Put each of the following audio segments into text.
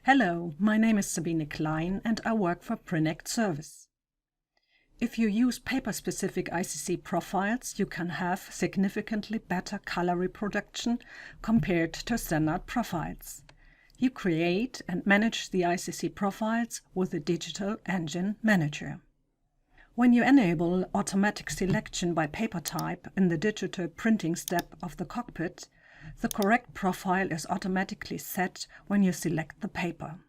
Hello, my name is Sabine Klein and I work for Prinect Service. If you use paper-specific Icc profiles, you can have significantly better color reproduction compared to standard profiles. You create and manage the Icc profiles with the Digital Engine Manager. When you enable automatic selection by paper type in the digital printing step of the cockpit, the correct profile is automatically set when you select the paper.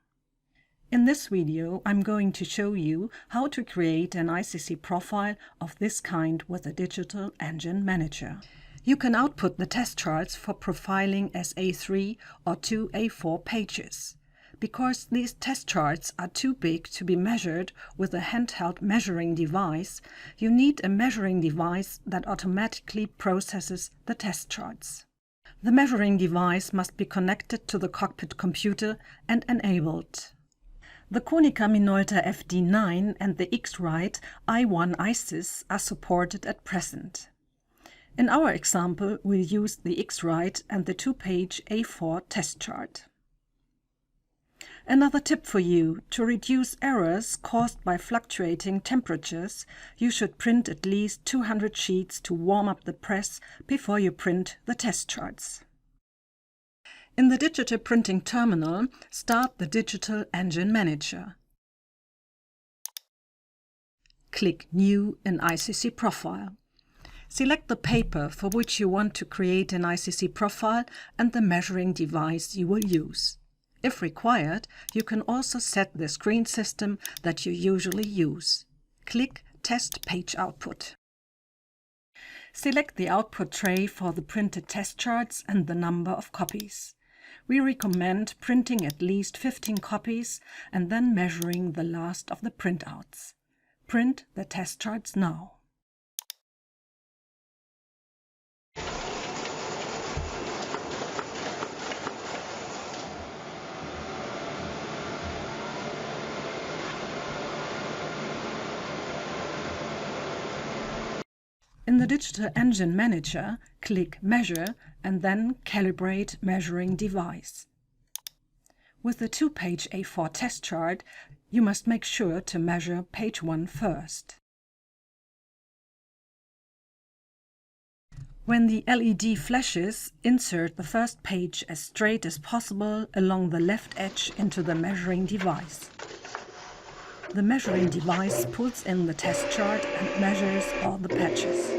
In this video, I'm going to show you how to create an Icc profile of this kind with the Digital Engine Manager. You can output the test charts for profiling as A3 or 2 A4 pages. Because these test charts are too big to be measured with a handheld measuring device, you need a measuring device that automatically processes the test charts. The measuring device must be connected to the cockpit computer and enabled. The Konica Minolta FD9 and the X-Rite i1 ISIS are supported at present. In our example, we'll use the X-Rite and the 2-page A4 test chart. Another tip for you: to reduce errors caused by fluctuating temperatures, you should print at least 200 sheets to warm up the press before you print the test charts. In the digital printing terminal, start the Digital Engine Manager. Click New in Icc Profile. Select the paper for which you want to create an Icc profile and the measuring device you will use. If required, you can also set the screen system that you usually use. Click Test Page Output. Select the output tray for the printed test charts and the number of copies. We recommend printing at least 15 copies and then measuring the last of the printouts. Print the test charts now. In the Digital Engine Manager, click Measure and then Calibrate Measuring Device. With the 2-page A4 test chart, you must make sure to measure page 1 first. When the LED flashes, insert the first page as straight as possible along the left edge into the measuring device. The measuring device pulls in the test chart and measures all the patches.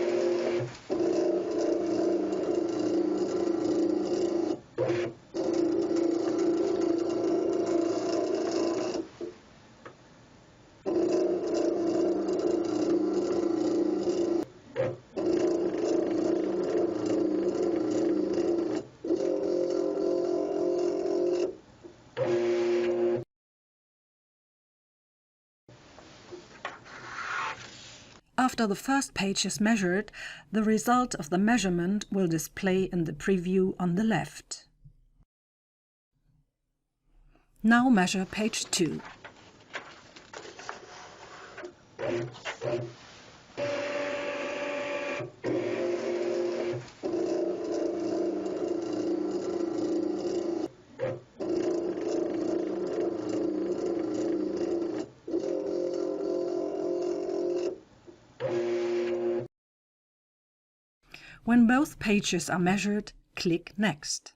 After the first page is measured, the result of the measurement will display in the preview on the left. Now measure page 2. When both pages are measured, click Next.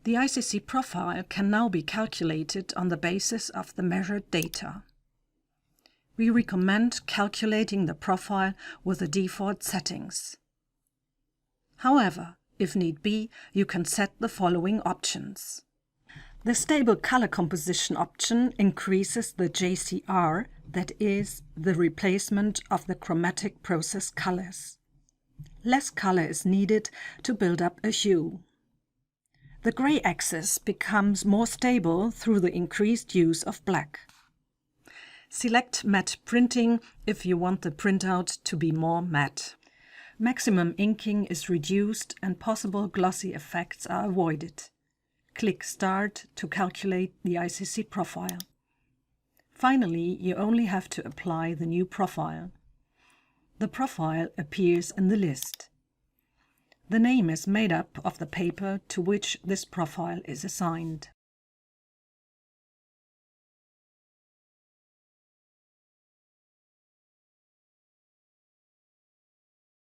The Icc profile can now be calculated on the basis of the measured data. We recommend calculating the profile with the default settings. However, if need be, you can set the following options. The Stable Color Composition option increases the JCR, that is, the replacement of the chromatic process colors. Less color is needed to build up a hue. The gray axis becomes more stable through the increased use of black. Select Matte Printing if you want the printout to be more matte. Maximum inking is reduced and possible glossy effects are avoided. Click Start to calculate the Icc profile. Finally, you only have to apply the new profile. The profile appears in the list. The name is made up of the paper to which this profile is assigned.